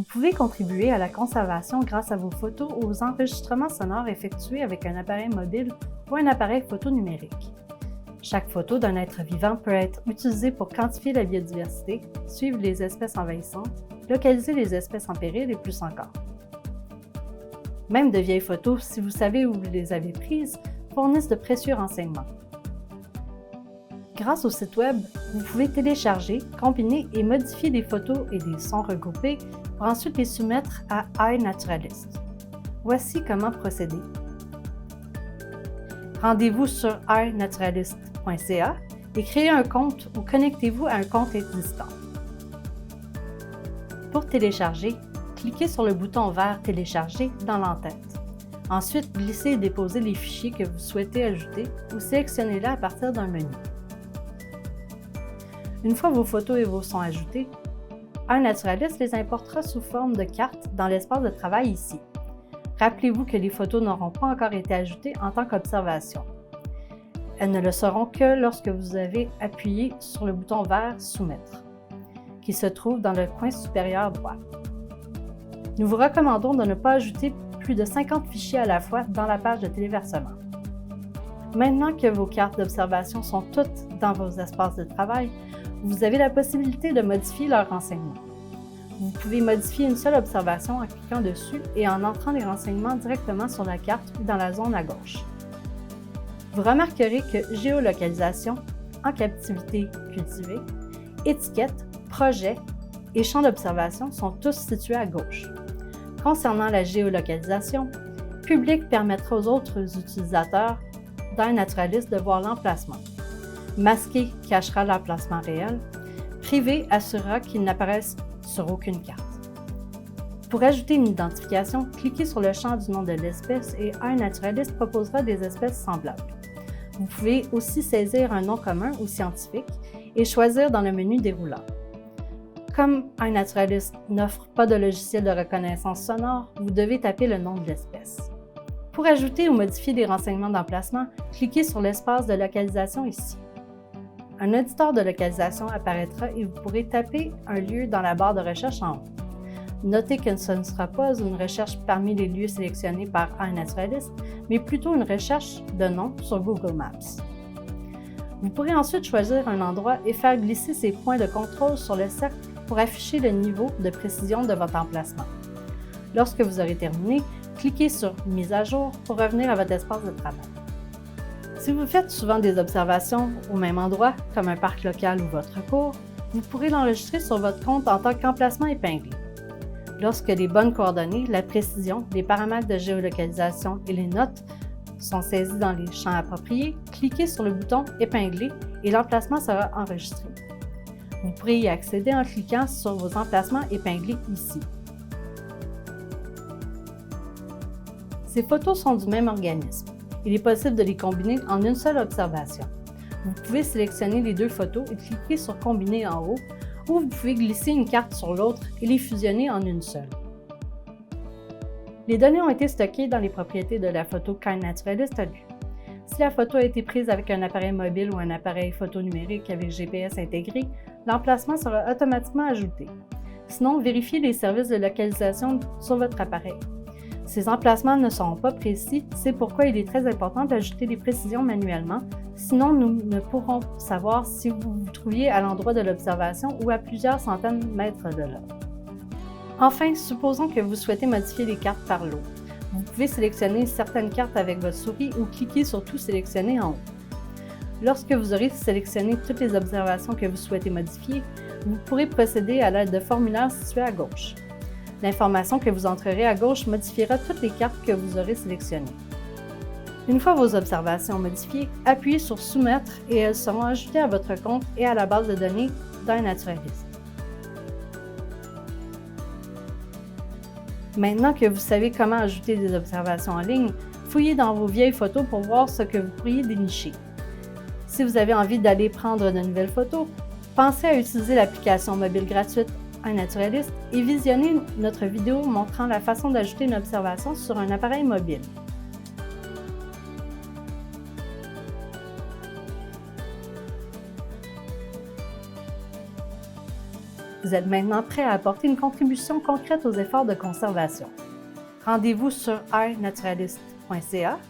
pouvez contribuer à la conservation grâce à vos photos ou aux enregistrements sonores effectués avec un appareil mobile ou un appareil photo numérique. Chaque photo d'un être vivant peut être utilisée pour quantifier la biodiversité, suivre les espèces envahissantes, localiser les espèces en péril et plus encore. Même de vieilles photos, si vous savez où vous les avez prises, fournissent de précieux renseignements. Grâce au site Web, vous pouvez télécharger, combiner et modifier des photos et des sons regroupés pour ensuite les soumettre à iNaturalist. Voici comment procéder. Rendez-vous sur iNaturalist.ca et créez un compte ou connectez-vous à un compte existant. Pour télécharger, cliquez sur le bouton vert « Télécharger » dans l'entête. Ensuite, glissez et déposez les fichiers que vous souhaitez ajouter ou sélectionnez-les à partir d'un menu. Une fois vos photos et vos sons ajoutés, iNaturalist les importera sous forme de carte dans l'espace de travail ici. Rappelez-vous que les photos n'auront pas encore été ajoutées en tant qu'observation. Elles ne le seront que lorsque vous avez appuyé sur le bouton vert « Soumettre » qui se trouve dans le coin supérieur droit. Nous vous recommandons de ne pas ajouter plus de 50 fichiers à la fois dans la page de téléversement. Maintenant que vos cartes d'observation sont toutes dans vos espaces de travail, vous avez la possibilité de modifier leurs renseignements. Vous pouvez modifier une seule observation en cliquant dessus et en entrant les renseignements directement sur la carte ou dans la zone à gauche. Vous remarquerez que géolocalisation, en captivité cultivée, étiquette, projet et champ d'observation sont tous situés à gauche. Concernant la géolocalisation, public permettra aux autres utilisateurs d'iNaturalist de voir l'emplacement. Masqué cachera l'emplacement réel. Privé assurera qu'il n'apparaisse sur aucune carte. Pour ajouter une identification, cliquez sur le champ du nom de l'espèce et iNaturalist proposera des espèces semblables. Vous pouvez aussi saisir un nom commun ou scientifique et choisir dans le menu déroulant. Comme iNaturalist n'offre pas de logiciel de reconnaissance sonore, vous devez taper le nom de l'espèce. Pour ajouter ou modifier des renseignements d'emplacement, cliquez sur l'espace de localisation ici. Un auditeur de localisation apparaîtra et vous pourrez taper un lieu dans la barre de recherche en haut. Notez que ce ne sera pas une recherche parmi les lieux sélectionnés par iNaturalist, mais plutôt une recherche de nom sur Google Maps. Vous pourrez ensuite choisir un endroit et faire glisser ces points de contrôle sur le cercle pour afficher le niveau de précision de votre emplacement. Lorsque vous aurez terminé, cliquez sur « Mise à jour » pour revenir à votre espace de travail. Si vous faites souvent des observations au même endroit, comme un parc local ou votre cours, vous pourrez l'enregistrer sur votre compte en tant qu'emplacement épinglé. Lorsque les bonnes coordonnées, la précision, les paramètres de géolocalisation et les notes sont saisis dans les champs appropriés, cliquez sur le bouton « Épingler » et l'emplacement sera enregistré. Vous pourrez y accéder en cliquant sur vos emplacements épinglés ici. Ces photos sont du même organisme. Il est possible de les combiner en une seule observation. Vous pouvez sélectionner les deux photos et cliquer sur « Combiner » en haut, ou vous pouvez glisser une carte sur l'autre et les fusionner en une seule. Les données ont été stockées dans les propriétés de la photo qu'iNaturalist a lue. Si la photo a été prise avec un appareil mobile ou un appareil photo numérique avec GPS intégré, l'emplacement sera automatiquement ajouté. Sinon, vérifiez les services de localisation sur votre appareil. Ces emplacements ne seront pas précis, c'est pourquoi il est très important d'ajouter des précisions manuellement, sinon nous ne pourrons savoir si vous vous trouviez à l'endroit de l'observation ou à plusieurs centaines de mètres de là. Enfin, supposons que vous souhaitez modifier les cartes par lot. Vous pouvez sélectionner certaines cartes avec votre souris ou cliquer sur « Tout sélectionner » en haut. Lorsque vous aurez sélectionné toutes les observations que vous souhaitez modifier, vous pourrez procéder à l'aide de formulaires situés à gauche. L'information que vous entrerez à gauche modifiera toutes les cartes que vous aurez sélectionnées. Une fois vos observations modifiées, appuyez sur « Soumettre » et elles seront ajoutées à votre compte et à la base de données d'iNaturalist. Maintenant que vous savez comment ajouter des observations en ligne, fouillez dans vos vieilles photos pour voir ce que vous pourriez dénicher. Si vous avez envie d'aller prendre de nouvelles photos, pensez à utiliser l'application mobile gratuite iNaturalist et visionnez notre vidéo montrant la façon d'ajouter une observation sur un appareil mobile. Vous êtes maintenant prêt à apporter une contribution concrète aux efforts de conservation. Rendez-vous sur iNaturalist.ca